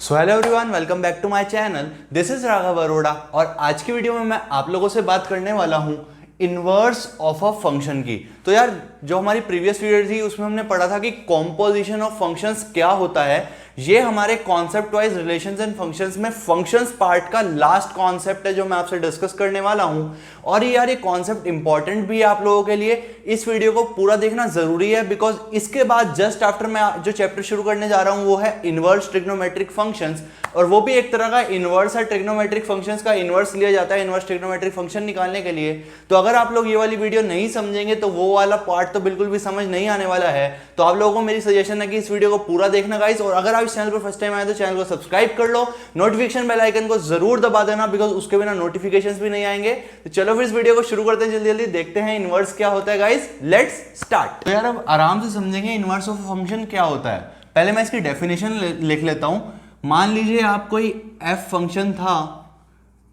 So hello everyone, welcome back to my channel. This is Raghav Arora और आज की video में मैं आप लोगों से बात करने वाला हूं इनवर्स ऑफ अ फंक्शन की। तो यार जो हमारी प्रीवियस वीडियो थी उसमें हमने पढ़ा था कि कॉम्पोजिशन ऑफ फंक्शंस क्या होता है। ये हमारे concept wise relations and functions में फंक्शंस पार्ट का लास्ट कॉन्सेप्ट है जो मैं आपसे डिस्कस करने वाला हूं। और यार ये कॉन्सेप्ट इंपॉर्टेंट भी है आप लोगों के लिए, इस वीडियो को पूरा देखना जरूरी है बिकॉज इसके बाद जस्ट आफ्टर मैं जो चैप्टर शुरू करने जा रहा हूं वो है इनवर्स ट्रिग्नोमेट्रिक फंक्शंस। और वो भी एक तरह का इनवर्स है, ट्रिग्नोमेट्रिक फंक्शंस का इनवर्स लिया जाता है इनवर्स ट्रिग्नोमेट्रिक फंक्शन निकालने के लिए। तो अगर आप लोग ये वाली वीडियो नहीं समझेंगे तो वो वाला पार्ट तो बिल्कुल भी समझ नहीं आने वाला है। तो आप लोगों को मेरी सजेशन है कि इस वीडियो को पूरा देखना गाइस। और अगर आप इस चैनल पर फर्स्ट टाइम आए तो चैनल को सब्सक्राइब कर लो, नोटिफिकेशन बेल आइकन को जरूर दबा देना बिकॉज उसके बिना नोटिफिकेशंस भी नहीं आएंगे। तो चलो फिर इस वीडियो को शुरू करते हैं, जल्दी जल्दी देखते हैं इनवर्स क्या होता है गाइस। Let's start. तो यार अब आराम से समझेंगे इनवर्स ऑफ फंक्शन क्या होता है। पहले मैं इसकी डेफिनेशन लिख लेता हूं। मान लीजिए आप कोई एफ फंक्शन था,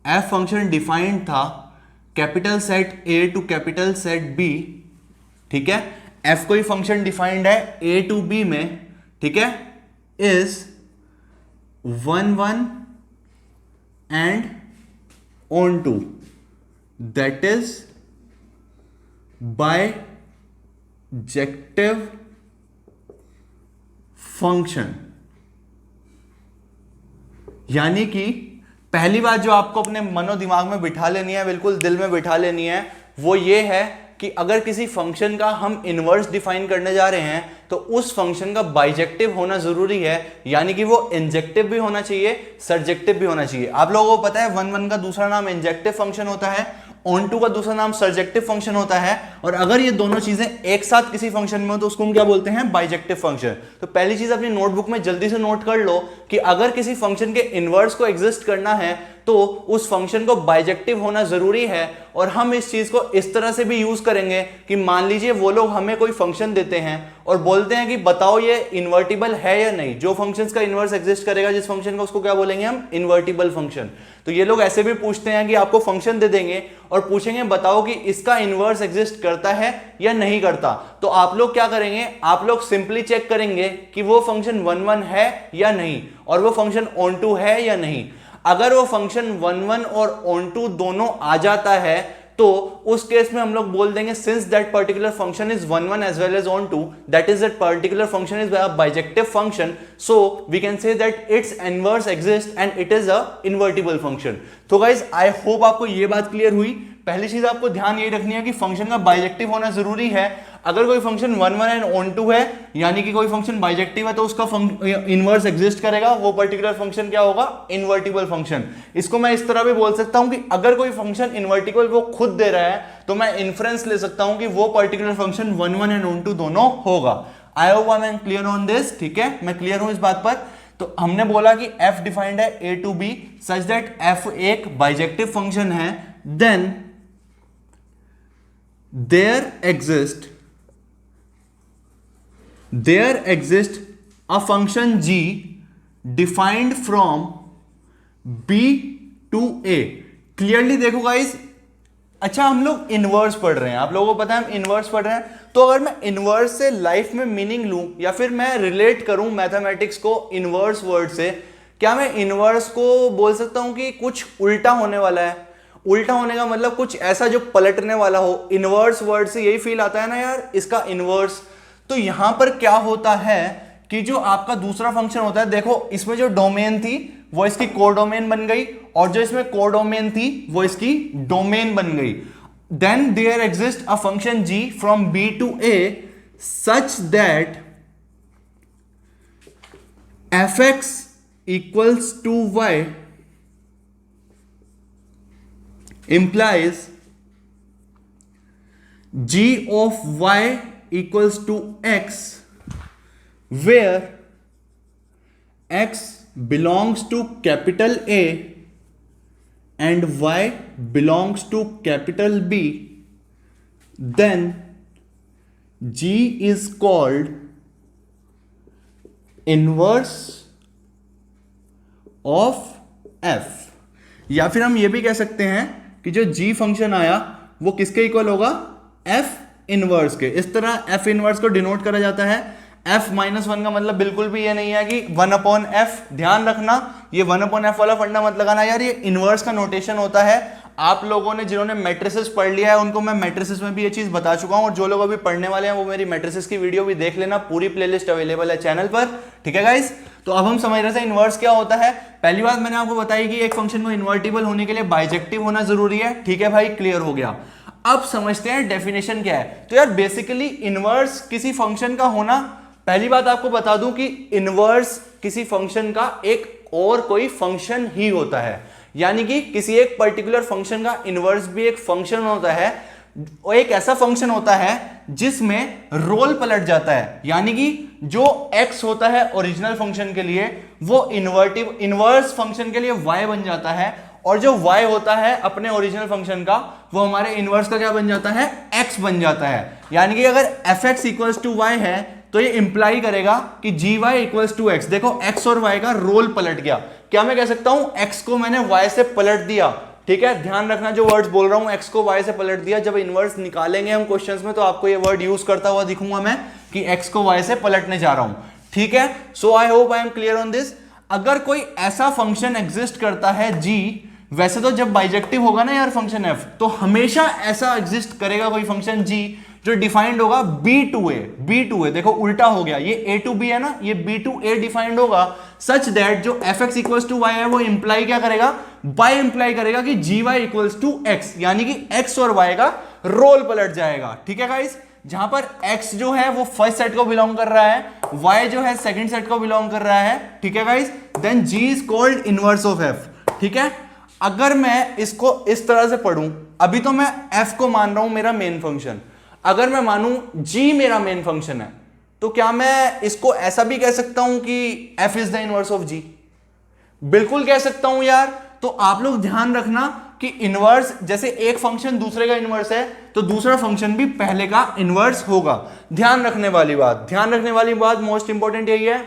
एफ फंक्शन डिफाइंड था capital set A to capital set B, ठीक है। एफ कोई फंक्शन डिफाइंड है ए टू बी में, ठीक है, is 1 1 and onto, that is bijective function. यानी कि पहली बात जो आपको अपने मनो दिमाग में बिठा लेनी है, बिल्कुल दिल में बिठा लेनी है, वो ये है कि अगर किसी फंक्शन का हम इनवर्स डिफाइन करने जा रहे हैं तो उस फंक्शन का बाइजेक्टिव होना जरूरी है। यानी कि वो इंजेक्टिव भी होना चाहिए, सर्जेक्टिव भी होना चाहिए। आप लोगों को पता है 1 1 का दूसरा नाम इंजेक्टिव फंक्शन होता है, ऑन टू का दूसरा नाम सर्जेक्टिव फंक्शन होता है। और अगर ये दोनों चीजें एक साथ किसी फंक्शन में हो तो उसको हम क्या बोलते हैं, बाइजेक्टिव फंक्शन। तो पहली चीज अपनी नोटबुक में जल्दी से नोट कर लो कि अगर किसी फंक्शन के इनवर्स को एग्जिस्ट करना है तो उस फंक्शन को बाइजेक्टिव होना जरूरी है। और हम इस चीज को इस तरह से भी यूज करेंगे कि मान लीजिए वो लोग हमें कोई फंक्शन देते हैं और बोलते हैं कि बताओ ये इन्वर्टिबल है या नहीं। जो फंक्शंस का इनवर्स एग्जिस्ट करेगा जिस फंक्शन का, उसको क्या बोलेंगे हम, इन्वर्टिबल फंक्शन। तो ये लोग ऐसे भी पूछते हैं कि आपको फंक्शन दे देंगे और पूछेंगे बताओ कि इसका इनवर्स एग्जिस्ट करता है या नहीं करता। तो आप लोग क्या करेंगे, आप लोग सिंपली चेक करेंगे कि वो फंक्शन 1 1 है या नहीं और वो फंक्शन ऑन टू है या नहीं। अगर वो फंक्शन 1 1 और ऑन टू दोनों आ जाता है तो उस केस में हम लोग बोल देंगे since that particular function is 1 1 as well as onto, that is that particular function is a bijective function, so we can say that it's inverse exist and it is a invertible function. तो guys I hope आपको ये बात clear हुई। पहली चीज आपको ध्यान ये रखनी है कि फंक्शन का बाइजेक्टिव होना जरूरी है। अगर कोई फंक्शन 1 1 एंड ऑन टू है यानी कि कोई फंक्शन बाइजेक्टिव है तो उसका इनवर्स एग्जिस्ट करेगा, वो पर्टिकुलर फंक्शन क्या होगा, इन्वर्टिबल फंक्शन। इसको मैं इस तरह भी बोल सकता हूं कि अगर कोई फंक्शन इन्वर्टिबल वो खुद दे रहा है तो मैं इन्फ्रेंस ले सकता हूं कि वो particular function 1 1 and onto दोनों होगा। I hope I am clear on this, ठीक है, मैं क्लियर हूं इस बात पर। तो हमने बोला कि f डिफाइंड है a to b such that f एक बाइजेक्टिव फंक्शन है, then there exists a function g defined from b to a। Clearly देखो गाइस, अच्छा हम लोग इनवर्स पढ़ रहे हैं, आप लोगों को पता है हम इनवर्स पढ़ रहे हैं। तो अगर मैं इनवर्स से लाइफ में मीनिंग लूं या फिर मैं रिलेट करूं मैथमेटिक्स को इनवर्स वर्ड से, क्या मैं इनवर्स को बोल सकता हूं कि कुछ उल्टा होने वाला है। उल्टा होने का मतलब कुछ ऐसा जो पलटने वाला हो। इनवर्स वर्ड से यही फील आता है ना यार, इसका इनवर्स। तो यहां पर क्या होता है कि जो आपका दूसरा फंक्शन होता है, देखो इसमें जो डोमेन थी वो इसकी कोडोमेन बन गई और जो इसमें कोडोमेन थी वो इसकी डोमेन बन गई। Then there exist a function g from b to a such that fx equals to y implies g of y equals to x where x belongs to capital A and y belongs to capital B, then g is called inverse of f। या फिर हम ये भी कह सकते हैं कि जो g फंक्शन आया वो किसके इक्वल होगा, f इनवर्स के। इस तरह f इनवर्स को डिनोट करा जाता है f माइनस वन का मतलब बिल्कुल भी ये नहीं है कि 1/f। ध्यान रखना, ये 1/f वाला फंडा मत लगाना यार, ये इनवर्स का नोटेशन होता है। आप लोगों ने जिन्होंने मैट्रिसेस पढ़ लिया है उनको मैं मैट्रिसेस में भी ये चीज बता चुका हूं, और जो लोग अभी पढ़ने वाले हैं वो मेरी मैट्रिसेस की वीडियो भी देख लेना, पूरी प्लेलिस्ट अवेलेबल है चैनल पर। ठीक है गाइस, तो अब हम समझ रहे थे इनवर्स क्या होता है। पहली बात मैंने आपको बताई कि एक फंक्शन को इन्वर्टिबल होने के लिए बाइजेक्टिव होना जरूरी है। ठीक है भाई, क्लियर हो गया। अब समझते हैं डेफिनेशन क्या है। तो यार बेसिकली इनवर्स किसी फंक्शन का होना, पहली बात आपको बता दूं कि इनवर्स किसी फंक्शन का एक और कोई फंक्शन ही होता है, यानी कि किसी एक पर्टिकुलर फंक्शन का इनवर्स भी एक फंक्शन होता है, और एक ऐसा फंक्शन होता है जिसमें रोल पलट जाता है, यानी कि जो x होता है ओरिजिनल फंक्शन के लिए वो इनवर्स फंक्शन के लिए y बन जाता है, और जो y होता है अपने ओरिजिनल फंक्शन का वो हमारे इनवर्स का क्या बन जाता है, x बन जाता है। यानी कि अगर fx इक्वल्स टू y है तो ये इंप्लाई करेगा कि gy इक्वल्स टू x। देखो x और y का रोल पलट गया। क्या मैं कह सकता हूं x को मैंने y से पलट दिया। ठीक है, ध्यान रखना जो वर्ड्स बोल रहा हूं, x को y से पलट दिया। जब इनवर्स निकालेंगे हम क्वेश्चंस में तो आपको ये वर्ड यूज करता हुआ दिखूंगा मैं कि x को y से पलटने जा रहा हूं। ठीक है, so I hope I am clear on this. अगर कोई ऐसा फंक्शन एग्जिस्ट करता है g, वैसे तो जब बाइजेक्टिव होगा ना यार फंक्शन f, तो हमेशा ऐसा एग्जिस्ट करेगा कोई फंक्शन g जो डिफाइंड होगा b2a। देखो उल्टा हो गया, ये a to b है ना, ये b to a डिफाइंड होगा सच दैट जो fx इक्वल्स टू y है वो इंप्लाई क्या करेगा, बाय इंप्लाई करेगा कि gy इक्वल्स टू x, यानी कि x और y का रोल पलट जाएगा। ठीक है गाइस, जहां पर x जो है वो फर्स्ट सेट को बिलोंग कर रहा है, y जो है सेकंड सेट को बिलोंग कर रहा है। ठीक है guys, then g is called inverse of f। ठीक है, अगर मैं इसको इस तरह से पढ़ूं, अभी तो मैं f को मान रहा हूं मेरा मेन फंक्शन, अगर मैं मानूं g मेरा मेन फंक्शन है तो क्या मैं इसको ऐसा भी कह सकता हूं कि f is the inverse of g? बिल्कुल कह सकता हूं यार। तो आप लोग ध्यान रखना कि इनवर्स, जैसे एक फंक्शन दूसरे का इनवर्स है तो दूसरा फंक्शन भी पहले का इनवर्स होगा। ध्यान रखने वाली बात मोस्ट इंपॉर्टेंट यही है,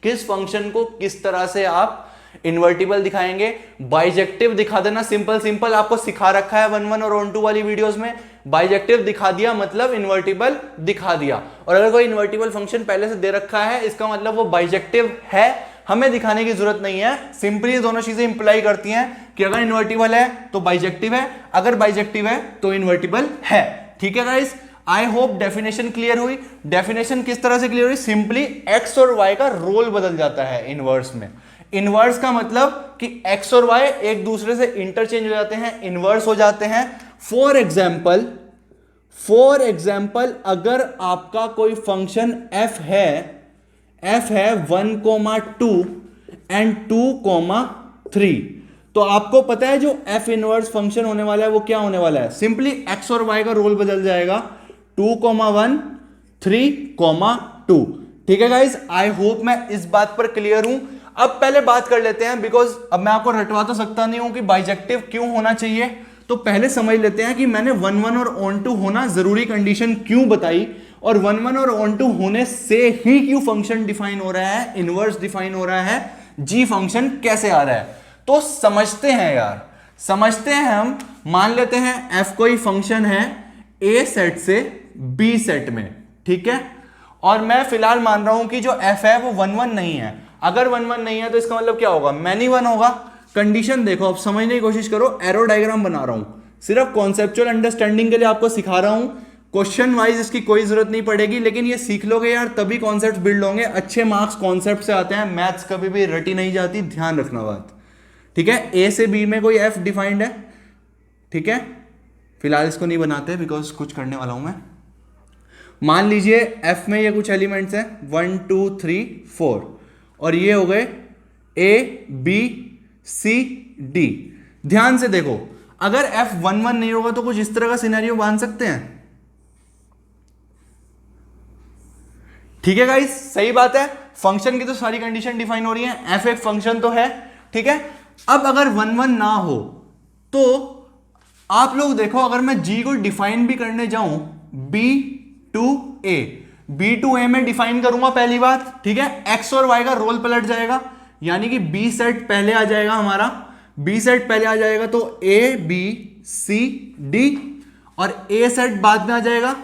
किस फंक्शन को किस तरह से आप इन्वर्टिबल दिखाएंगे। बाइजेक्टिव दिखा देना, सिंपल आपको सिखा रखा है 1-1 और 1-2 वाली वीडियोस में। बाइजेक्टिव दिखा दिया मतलब इन्वर्टिबल दिखा दिया, और अगर कोई इन्वर्टिबल फंक्शन पहले से दे रखा है इसका मतलब वो बाइजेक्टिव है, हमें दिखाने की जरूरत नहीं है। सिंपली दोनों चीजें इंप्लाई करती हैं कि अगर इन्वर्टिबल है तो बाइजेक्टिव है, अगर बाइजेक्टिव है तो इन्वर्टिबल है। ठीक है guys, I hope definition clear हुई। डेफिनेशन किस तरह से क्लियर हुई, सिंपली x और y का रोल बदल जाता है इनवर्स में। इनवर्स का मतलब कि x और y एक दूसरे से इंटरचेंज हो जाते हैं, इनवर्स हो जाते हैं। फॉर एग्जाम्पल अगर आपका कोई फंक्शन f है 1,2 एंड 2,3, तो आपको पता है जो f इनवर्स फंक्शन होने वाला है वो क्या होने वाला है, सिंपली x और y का रोल बदल जाएगा 2,1 3,2। ठीक है गाइस, आई होप मैं इस बात पर क्लियर हूं। अब पहले बात कर लेते हैं, बिकॉज अब मैं आपको रटवा तो सकता नहीं हूं कि बाइजेक्टिव क्यों होना चाहिए, तो पहले समझ लेते हैं कि मैंने 1-1 और on2 होना जरूरी कंडीशन क्यों बताई, और 1-1 और on2 होने से ही क्यों फंक्शन डिफाइन हो रहा है, इनवर्स डिफाइन हो रहा है, g फंक्शन कैसे आ रहा है। तो समझते हैं यार, समझते हैं हम। मान लेते हैं f कोई फंक्शन है a सेट से b सेट में, ठीक है, और मैं फिलहाल मान रहा हूं कि जो f है वो 1-1 नहीं है। अगर 1-1 नहीं है तो इसका मतलब क्या होगा, मैनी 1 होगा। कंडीशन देखो, अब समझने की कोशिश करो, एरो डायग्राम बना रहा हूं, सिर्फ कॉन्सेप्चुअल अंडरस्टैंडिंग के लिए आपको सिखा रहा हूं। क्वेश्चन वाइज इसकी कोई जरूरत नहीं पड़ेगी, लेकिन ये सीख लोगे यार तभी कॉन्सेप्ट बिल्ड होंगे। अच्छे मार्क्स कॉन्सेप्ट से आते हैं, मैथ्स कभी भी रटी नहीं जाती, ध्यान रखना बात। ठीक है, ए से बी में कोई एफ डिफाइंड है, ठीक है, फिलहाल इसको नहीं बनाते बिकॉज कुछ करने वाला हूं मैं। मान लीजिए एफ में ये कुछ एलिमेंट्स हैं 1 2 3 4, और ये हो गए ए बी सी डी। ध्यान से देखो, अगर एफ 1-1 नहीं होगा तो कुछ इस तरह का सिनेरियो बांध सकते हैं। ठीक है गाइस, सही बात है, फंक्शन की तो सारी कंडीशन डिफाइन हो रही है, एफ एक फंक्शन तो है, ठीक है। अब अगर 1-1 ना हो तो आप लोग देखो, अगर मैं g को डिफाइन भी करने जाऊं b to a में डिफाइन करूंगा पहली बात, ठीक है, x और y का रोल पलट जाएगा, यानी कि b सेट पहले आ जाएगा हमारा, b सेट पहले आ जाएगा तो a b c d, और a सेट बाद में आ जाएगा।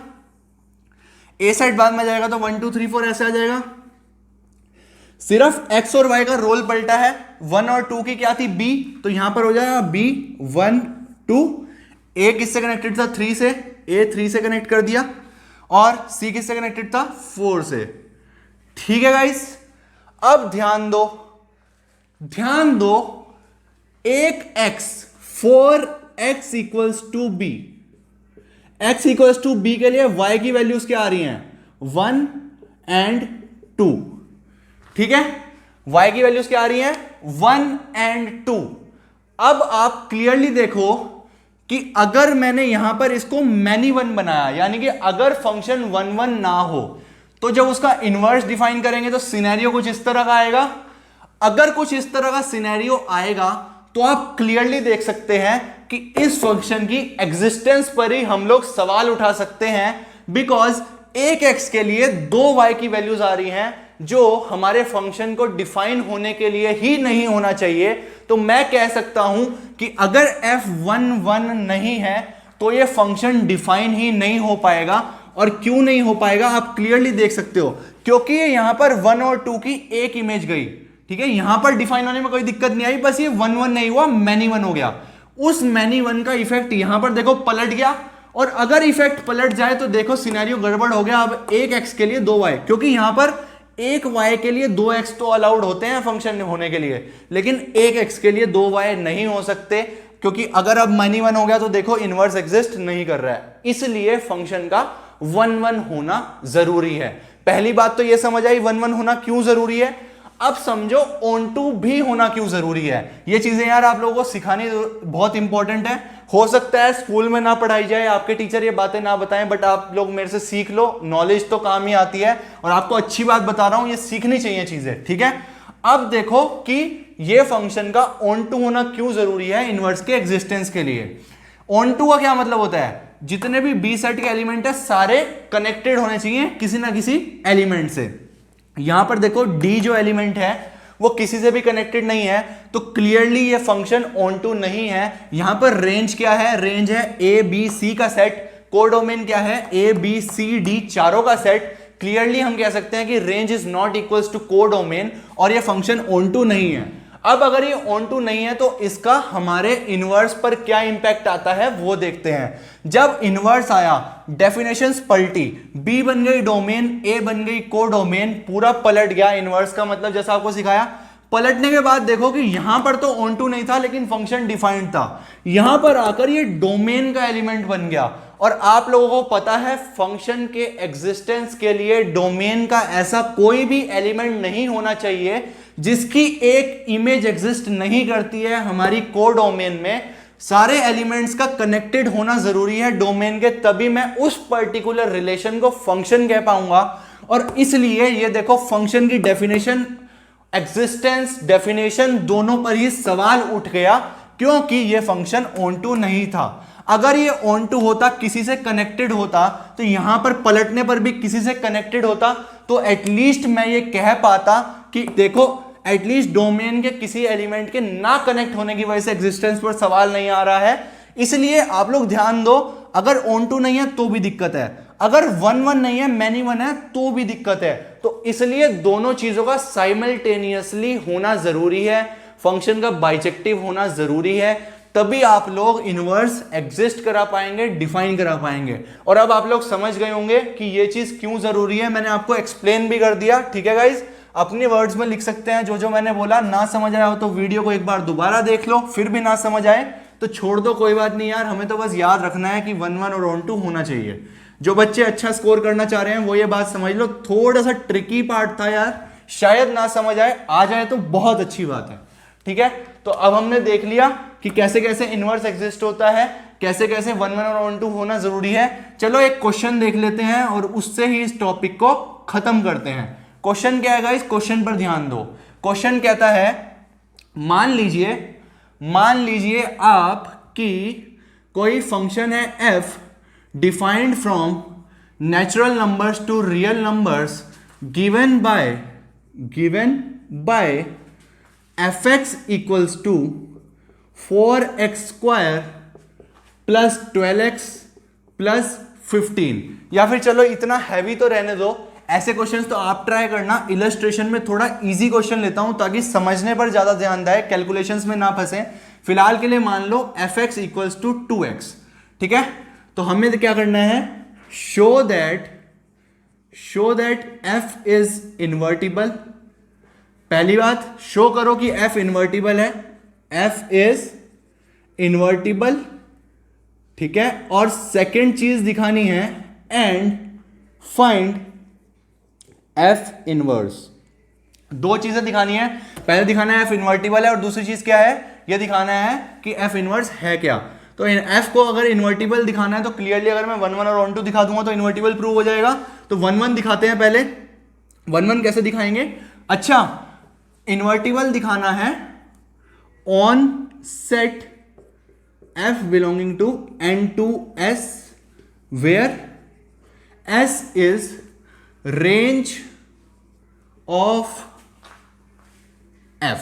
ए सेट बाद में जाएगा तो 1 2 3 4 ऐसे आ जाएगा। सिर्फ x और y का रोल पलटा है, 1 और 2 की क्या थी b, तो यहां पर हो जाएगा b 1 2, a किससे कनेक्टेड था 3 से, a 3 से कनेक्ट कर दिया, और c किससे कनेक्टेड था 4 से। ठीक है गाइस, अब ध्यान दो, ध्यान दो, एक x 4x equals to b, x equals to b के लिए y की वैल्यूज क्या आ रही हैं 1 एंड 2। ठीक है, y की वैल्यूज क्या आ रही हैं 1 एंड 2। अब आप क्लियरली देखो कि अगर मैंने यहां पर इसको मैनी वन बनाया, यानी कि अगर फंक्शन 1 1 ना हो तो जब उसका इनवर्स डिफाइन करेंगे तो सिनेरियो कुछ इस तरह का आएगा। अगर कुछ इस तरह का सिनेरियो आएगा तो आप क्लियरली देख सकते हैं कि इस फंक्शन की एग्जिस्टेंस पर ही हम लोग सवाल उठा सकते हैं, बिकॉज एक x के लिए 2 y की वैल्यूज आ रही हैं जो हमारे फंक्शन को डिफाइन होने के लिए ही नहीं होना चाहिए। तो मैं कह सकता हूं कि अगर f1 1 नहीं है तो ये फंक्शन डिफाइन ही नहीं हो पाएगा। और क्यों नहीं हो पाएगा आप क्लियरली देख सकते हो, क्योंकि यहां पर 1 और 2 की एक इमेज गई। ठीक है, यहां पर डिफाइन होने में कोई दिक्कत नहीं आई, बस ये 1 1 नहीं हुआ, मैनी वन हो गया। उस मैनी वन का इफेक्ट यहां पर देखो पलट गया, और अगर इफेक्ट पलट जाए तो देखो सिनेरियो गड़बड़ हो गया। अब एक x के लिए 2y, क्योंकि यहां पर एक y के लिए 2x तो अलाउड होते हैं फंक्शन होने के लिए, लेकिन एक x के लिए 2y नहीं हो सकते, क्योंकि अगर अब मैनी वन हो गया तो देखो इनवर्स एग्जिस्ट नहीं कर रहा है, इसलिए फंक्शन का 1 1 होना जरूरी है। पहली बात तो यह समझ आई 1 1 होना क्यों जरूरी है। अब समझो ऑन टू भी होना क्यों जरूरी है। ये चीजें यार आप लोगों को सिखानी बहुत इंपॉर्टेंट है। हो सकता है स्कूल में ना पढ़ाई जाए, आपके टीचर ये बातें ना बताएं, बट आप लोग मेरे से सीख लो, नॉलेज तो काम ही आती है। और आपको अच्छी बात बता रहा हूं, ये सीखनी चाहिए चीजें। ठीक है, अब देखो कि ये फंक्शन का ऑन टू होना क्यों जरूरी है इनवर्स के एग्जिस्टेंस के लिए। ऑन टू का क्या मतलब होता है, जितने भी बी सेट के एलिमेंट है सारे कनेक्टेड होने चाहिए किसी ना किसी एलिमेंट से। यहां पर देखो डी जो एलिमेंट है वो किसी से भी कनेक्टेड नहीं है, तो क्लियरली ये फंक्शन ऑन टू नहीं है। यहां पर रेंज क्या है, रेंज है ए बी सी का सेट, कोडोमेन क्या है ए बी सी डी चारों का सेट। क्लियरली हम कह सकते हैं कि range is not equals to codomain, और ये फंक्शन ऑन टू नहीं है। अब अगर ये ऑन टू नहीं है तो इसका हमारे इनवर्स पर क्या इंपैक्ट आता है वो देखते हैं। जब इनवर्स आया डेफिनेशंस पलटी, बी बन गई डोमेन, ए बन गई कोडोमेन, पूरा पलट गया इनवर्स का मतलब जैसा आपको सिखाया। पलटने के बाद देखो कि यहां पर तो ऑन टू नहीं था लेकिन फंक्शन डिफाइंड था, यहां पर आकर ये डोमेन का एलिमेंट बन गया। और आप लोगों को पता है फंक्शन के एग्जिस्टेंस के लिए डोमेन का ऐसा कोई भी एलिमेंट नहीं होना चाहिए जिसकी एक इमेज एग्जिस्ट नहीं करती है। हमारी कोडोमेन में सारे एलिमेंट्स का कनेक्टेड होना जरूरी है डोमेन के, तभी मैं उस पर्टिकुलर रिलेशन को फंक्शन कह पाऊंगा। और इसलिए ये देखो फंक्शन की डेफिनेशन, एग्जिस्टेंस, डेफिनेशन दोनों पर ही सवाल उठ गया, क्योंकि ये फंक्शन ऑन टू नहीं था। अगर ये ऑन टू होता, किसी से कनेक्टेड होता, तो यहां पर पलटने पर भी किसी से कनेक्टेड होता, तो एटलीस्ट मैं ये कह पाता कि देखो एटलीस्ट डोमेन के किसी एलिमेंट के ना कनेक्ट होने की वजह से एग्जिस्टेंस पर सवाल नहीं आ रहा है। इसलिए आप लोग ध्यान दो, अगर ऑन टू नहीं है तो भी दिक्कत है, अगर 1 1 नहीं है मैनी वन है तो भी दिक्कत है। तो इसलिए दोनों चीजों का साइमल्टेनियसली होना जरूरी है, फंक्शन का बाइजेक्टिव होना जरूरी है, तभी आप लोग इनवर्स एग्जिस्ट करा पाएंगे, डिफाइन करा पाएंगे। और अब आप लोग समझ गए होंगे कि ये चीज क्यों जरूरी है, मैंने आपको एक्सप्लेन भी कर दिया। ठीक है गाइज, अपने वर्ड्स में लिख सकते हैं जो जो मैंने बोला। ना समझ आया हो तो वीडियो को एक बार दोबारा देख लो, फिर भी ना समझ आए तो छोड़ दो, कोई बात नहीं यार, हमें तो बस याद रखना है कि 1 1 और ऑन टू होना चाहिए। जो बच्चे अच्छा स्कोर करना चाह रहे हैं वो ये बात समझ लो, थोड़ा सा ट्रिकी पार्ट था यार, शायद ना समझ आए, आ जाए तो बहुत अच्छी बात है। ठीक है, तो अब हमने देख लिया कि कैसे कैसे इनवर्स एग्जिस्ट होता है, कैसे कैसे 1 1 और ऑन टू होना जरूरी है। चलो एक क्वेश्चन देख लेते हैं और उससे ही इस टॉपिक को खत्म करते हैं। क्वेश्चन क्या है गाइस, क्वेश्चन पर ध्यान दो। क्वेश्चन कहता है, मान लीजिए आप कि कोई फंक्शन है f defined from natural numbers to real numbers given by fx equals to 4x² plus 12x plus 15। या फिर चलो इतना हैवी तो रहने दो, ऐसे क्वेश्चंस तो आप ट्राई करना, इलस्ट्रेशन में थोड़ा इजी क्वेश्चन लेता हूं ताकि समझने पर ज्यादा ध्यान दें, कैलकुलेशंस में ना फंसे। फिलहाल के लिए मान लो fx इक्वल्स टू 2x, ठीक है। तो हमें क्या करना है, show that f is invertible. पहली बात शो करो कि f इन्वर्टिबल है, f इज इन्वर्टिबल, ठीक है। और सेकेंड चीज दिखानी है एंड फाइंड f इनवर्स। दो चीजें दिखानी है, पहले दिखाना है f इन्वर्टिबल है और दूसरी चीज क्या है, यह दिखाना है कि f इनवर्स है क्या। तो f को अगर इन्वर्टिबल दिखाना है तो क्लियरली अगर मैं 1 1 और 1 2 दिखा दूंगा तो इन्वर्टिबल प्रूव हो जाएगा। तो 1 1 दिखाते हैं पहले। 1 1 कैसे दिखाएंगे, अच्छा इन्वर्टिबल दिखाना है on set f belonging to n2s where s is range of f,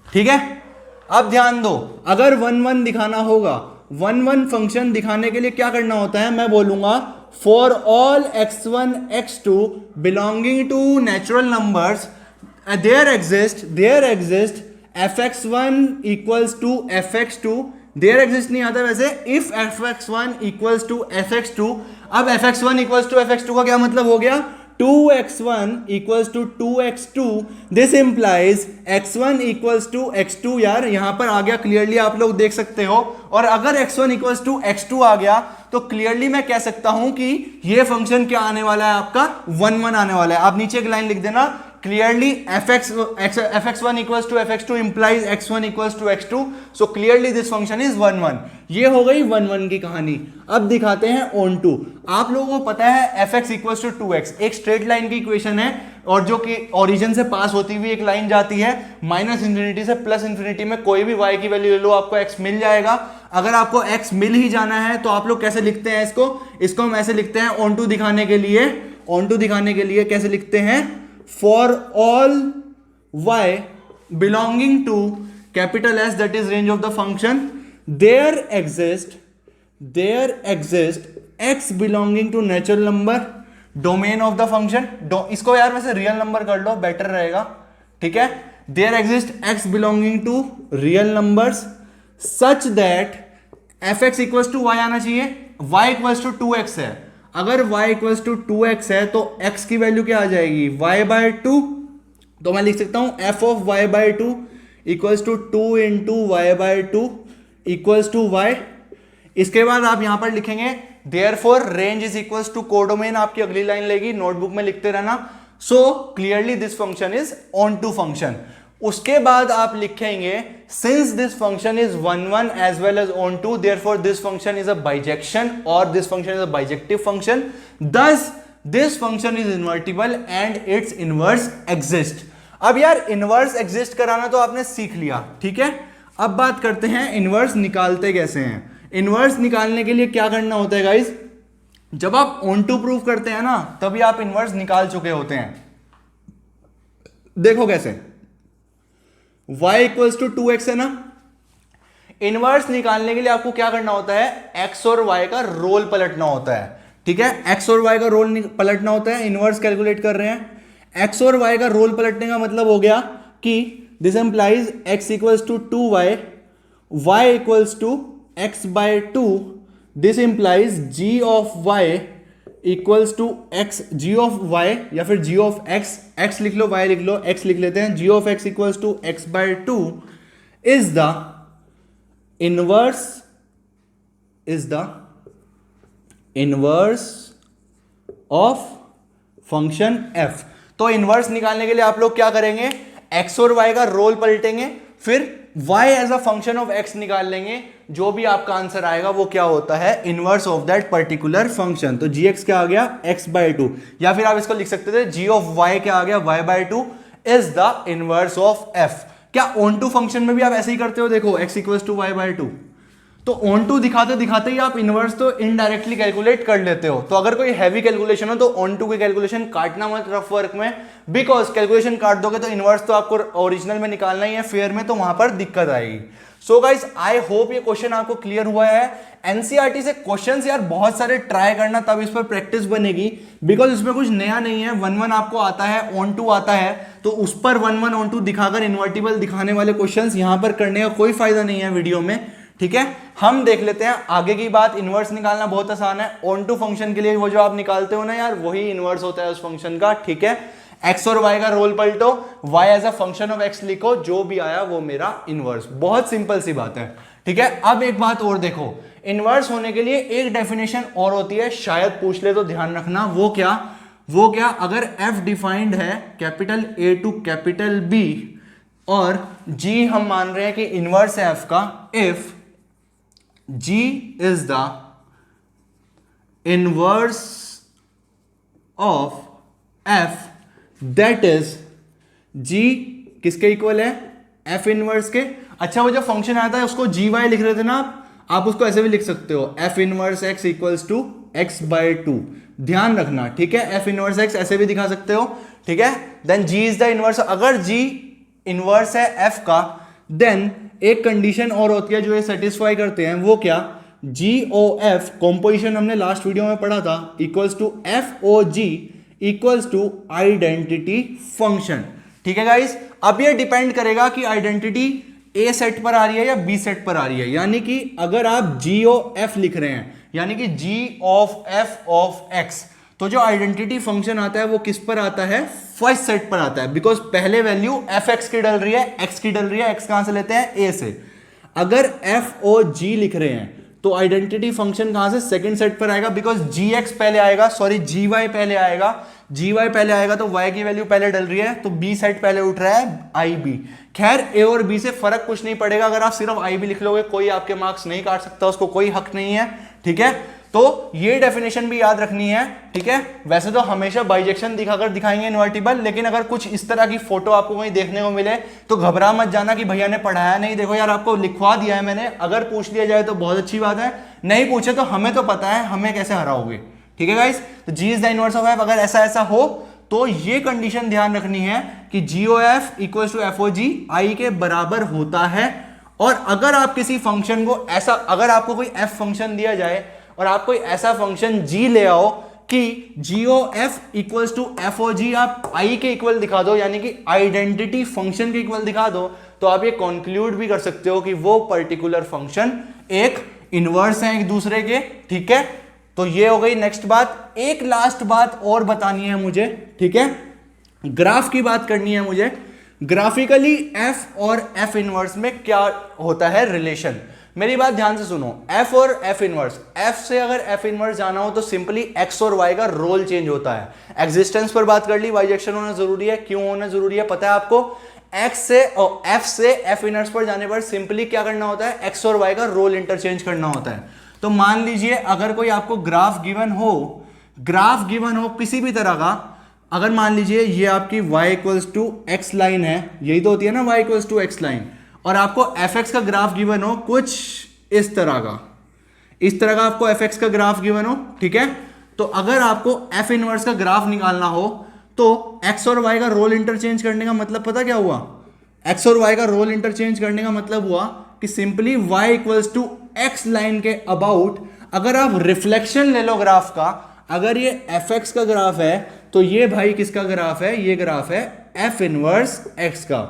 ठीक है। अब ध्यान दो, अगर 1 1 दिखाना होगा, 1 1 फंक्शन दिखाने के लिए क्या करना होता है, मैं बोलूंगा for all x1 x2 belonging to natural numbers there exist fx1 equals to fx2। There exist नहीं आता वैसे, if fx1 equals to fx2। अब fx1 इक्वल्स टू fx2 का क्या मतलब हो गया, 2x1 equals to 2x2। This implies x1 equals to x2। यार यहां पर आ गया क्लियरली, आप लोग देख सकते हो। और अगर x1 इक्वल्स टू x2 आ गया तो क्लियरली मैं कह सकता हूं कि ये फंक्शन क्या आने वाला है, आपका 1 1 आने वाला है। आप नीचे एक लाइन लिख देना, clearly fx1 equals to fx2 implies x1 equals to x2, so clearly this function is 1 1। ये हो गई 1 1 की कहानी। अब दिखाते हैं on 2। आप लोगों को पता है fx equals to 2x एक स्ट्रेट लाइन की इक्वेशन है, और जो कि ओरिजिन से पास होती हुई एक लाइन जाती है माइनस इंफिनिटी से प्लस इंफिनिटी में, कोई भी y की वैल्यू ले लो आपको x मिल जाएगा। अगर आपको x मिल ही जाना है तो आप लोग कैसे लिखते हैं इसको हम ऐसे लिखते हैं on 2 दिखाने के लिए कैसे लिखते हैं, for all y belonging to capital S that is range of the function there exist x belonging to natural number domain of the function। इसको यार वैसे रियल नंबर कर लो, बेटर रहेगा, ठीक है। there exist x belonging to real numbers such that fx equals to y आना चाहिए, y equals to 2x है। अगर y इक्वल्स टू 2x है तो x की वैल्यू क्या आ जाएगी, y बाय 2। तो मैं लिख सकता हूं f of y by 2 equals to 2 into Y by 2 equals to y। इसके बाद आप यहां पर लिखेंगे therefore range is equals to codomain, आपकी अगली लाइन लेगी, नोटबुक में लिखते रहना। So clearly this function is onto function. उसके बाद आप लिखेंगे since this function is 1 1 as well as onto, therefore this function is a bijection और this function is a bijective function, दस this function is invertible and it's inverse exist. अब यार inverse exist कराना तो आपने सीख लिया, ठीक है। अब बात करते हैं इनवर्स निकालते कैसे हैं। इनवर्स निकालने के लिए क्या करना होता है गाइस, जब आप ऑन टू प्रूफ करते हैं ना तभी आप इनवर्स निकाल चुके होते हैं। देखो कैसे, y इक्वल्स टू 2x है ना, इनवर्स निकालने के लिए आपको क्या करना होता है, x और y का रोल पलटना होता है, ठीक है। x और y का रोल पलटना होता है, इनवर्स कैलकुलेट कर रहे हैं। x और y का रोल पलटने का मतलब हो गया कि this implies x equals to 2y, y equals to x by 2। This implies g of y equals to x, g of y या फिर g ऑफ x लिख लो, y लिख लो, x लिख लेते हैं, g of x equals to x by 2 is the inverse of function f। तो inverse निकालने के लिए आप लोग क्या करेंगे, x और y का रोल पलटेंगे, फिर y as a function of x निकाल लेंगे, जो भी आपका आंसर आएगा वो क्या होता है, inverse of that particular function. तो gx क्या आ गया, x बाय 2, या फिर आप इसको लिख सकते थे g ऑफ y क्या आ गया, y by 2 is the inverse of f। क्या ऑन टू फंक्शन में भी आप ऐसे ही करते हो, देखो x equals to y by 2। तो ऑन टू दिखाते दिखाते ही आप इनवर्स तो इनडायरेक्टली कैलकुलेट कर लेते हो। तो अगर कोई हैवी कैलकुलेशन हो तो ऑन टू की कैलकुलेशन काटना मत रफ वर्क में, बिकॉज कैलकुलेशन काट दोगे तो इनवर्स तो आपको ओरिजिनल में निकालना ही है फेयर में, तो वहां पर दिक्कत आएगी। सो गाइस आई होप ये क्वेश्चन आपको क्लियर हुआ है एनसीईआरटी से क्वेश्चंस यार बहुत सारे ट्राई करना, तब इस पर प्रैक्टिस बनेगी, बिकॉज इसमें कुछ नया नहीं है। 1-1 आपको आता है, ऑन टू आता है, तो उस पर 1-1 ऑन टू दिखाकर इन्वर्टिबल दिखाने वाले क्वेश्चंस यहां पर करने का कोई फायदा नहीं है वीडियो में, ठीक है। हम देख लेते हैं आगे की बात। इनवर्स निकालना बहुत आसान है। ऑन टू फंक्शन के लिए वो जो आप निकालते हो ना यार, वही इनवर्स होता है उस फंक्शन का, ठीक है। एक्स और वाई का रोल पलटो, Y as a function of X लिखो, जो भी आया वो मेरा इनवर्स। बहुत सिंपल सी बात है, ठीक है। अब एक बात और देखो, इनवर्स होने के लिए एक डेफिनेशन और होती है, शायद पूछ ले तो ध्यान रखना। वो क्या, अगर एफ डिफाइंड है capital A to capital B और जी हम मान रहे हैं कि इनवर्स है एफ का, if G is the inverse of F, that is G किसके इक्वल है, एफ इनवर्स के। अच्छा, वो जो फंक्शन आता है उसको जी वाई लिख रहे थे ना आप उसको ऐसे भी लिख सकते हो, F inverse X equals to X by 2, ध्यान रखना, ठीक है। एफ इनवर्स एक्स ऐसे भी दिखा सकते हो, ठीक है। Then G is the inverse, अगर जी इनवर्स है एफ का, देन एक कंडीशन और होती है जो ये सेटिस्फाई करते हैं, वो क्या, जी ओ एफ, कॉम्पोजिशन हमने लास्ट वीडियो में पढ़ा था, equals to F O G equals to identity function, ठीक है गाइस। अब ये डिपेंड करेगा कि आइडेंटिटी ए सेट पर आ रही है या बी सेट पर आ रही है, यानी कि अगर आप जी ओ एफ लिख रहे हैं, यानी कि जी ऑफ एफ ऑफ एक्स, तो जो आइडेंटिटी फंक्शन आता है वो किस पर आता है, फर्स्ट सेट पर आता है, बिकॉज पहले वैल्यू एफ एक्स की डल रही है, एक्स की डल रही है, एक्स कहां से लेते हैं, ए से। अगर एफ ओ जी लिख रहे हैं तो आइडेंटिटी फंक्शन कहां से, सेकंड सेट पर आएगा, बिकॉज जी एक्स पहले आएगा, सॉरी जी वाई पहले आएगा, जी वाई पहले आएगा तो वाई की वैल्यू पहले डल रही है, तो बी सेट पहले उठ रहा है, आई बी। खैर ए और बी से फर्क कुछ नहीं पड़ेगा, अगर आप सिर्फ आई बी लिख लोगे कोई आपके मार्क्स नहीं काट सकता, उसको कोई हक नहीं है, ठीक है। तो ये डेफिनेशन भी याद रखनी है, ठीक है। वैसे तो हमेशा बाइजेक्शन दिखाकर दिखाएंगे इन्वर्टिबल, लेकिन अगर कुछ इस तरह की फोटो आपको कहीं देखने को मिले तो घबरा मत जाना कि भैया ने पढ़ाया नहीं, देखो यार आपको लिखवा दिया है मैंने, अगर पूछ लिया जाए तो बहुत अच्छी बात है, नहीं पूछे तो हमें तो पता है, हमें कैसे हराओगे, ठीक है गाइस। तो G is the inverse of F, अगर ऐसा ऐसा हो तो ये कंडीशन ध्यान रखनी है कि G O F equal to F O G I के बराबर होता है। और अगर आप किसी फंक्शन को ऐसा, अगर आपको कोई एफ फंक्शन दिया जाए और आप कोई ऐसा फंक्शन जी ले आओ कि G O F equals to F O G आप आई के इक्वल दिखा दो, यानी कि आइडेंटिटी फंक्शन के इक्वल दिखा दो, तो आप ये कंक्लूड भी कर सकते हो कि वो पर्टिकुलर फंक्शन एक इनवर्स है एक दूसरे के, ठीक है। तो ये हो गई नेक्स्ट बात। एक लास्ट बात और बतानी है मुझे, ठीक है, ग्राफ की बात करनी है मुझे। ग्राफिकली एफ और एफ इनवर्स में क्या होता है रिलेशन, मेरी बात ध्यान से सुनो। एफ और एफ इनवर्स, एफ से अगर एफ इनवर्स जाना हो तो सिंपली एक्स और वाई का रोल चेंज होता है। एग्जिस्टेंस पर बात कर ली, बाइजेक्शन होना जरूरी है, क्यों होना जरूरी है पता है आपको। एक्स से और एफ से एफ इनवर्स पर जाने पर सिंपली क्या करना होता है, एक्स और वाई का रोल इंटरचेंज करना होता है। तो मान लीजिए अगर कोई आपको ग्राफ गिवन हो किसी भी तरह का, अगर मान लीजिए ये आपकी y equals to X line है, यही तो होती है ना y equals to X line, और आपको fx का ग्राफ गिवन हो कुछ इस तरह का आपको fx का ग्राफ गिवन हो, ठीक है। तो अगर आपको f इनवर्स का ग्राफ निकालना हो तो x और y का रोल इंटरचेंज करने का मतलब पता क्या हुआ, x और y का रोल इंटरचेंज करने का मतलब हुआ कि simply y equals to X line के अबाउट, अगर आप रिफ्लेक्शन ले लो ग्राफ का, अगर ये fx का ग्राफ है तो ये भाई किसका ग्राफ है, ये ग्राफ है f इनवर्स x का,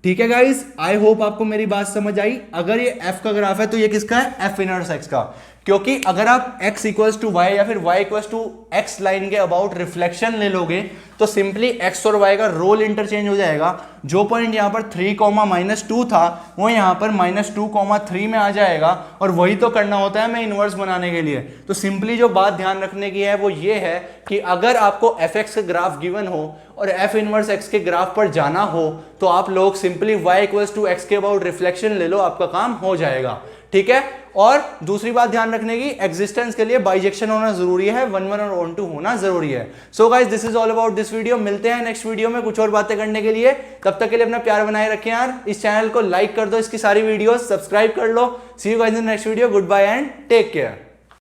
ठीक है गाइस। आई होप आपको मेरी बात समझ आई। अगर ये f का ग्राफ है तो ये किसका है, f इनवर्स x का, क्योंकि अगर आप x इक्वल्स टू वाई या फिर y equals to X line के अबाउट रिफ्लेक्शन ले लोगे तो सिंपली x और y का रोल इंटरचेंज हो जाएगा। जो पॉइंट यहाँ पर 3,-2 था वो यहाँ पर -2,3 में आ जाएगा, और वही तो करना होता है मैं इनवर्स बनाने के लिए। तो सिंपली जो बात ध्यान रखने की है वो ये है कि अगर आपको fx का ग्राफ गिवन हो और f इनवर्स x के ग्राफ पर जाना हो तो आप लोग simply y equals to X के अबाउट रिफ्लेक्शन ले लो, आपका काम हो जाएगा, ठीक है। और दूसरी बात ध्यान रखने की, एग्जिस्टेंस के लिए बाइजेक्शन होना जरूरी है, 1-1 और 1-2 होना जरूरी है। So guys this is all about this video. मिलते हैं नेक्स्ट वीडियो में कुछ और बातें करने के लिए, तब तक के लिए अपना प्यार बनाए रखें यार। इस चैनल को लाइक कर दो, इसकी सारी वीडियोस सब्सक्राइब कर लो। See you guys in next video, goodbye and take care.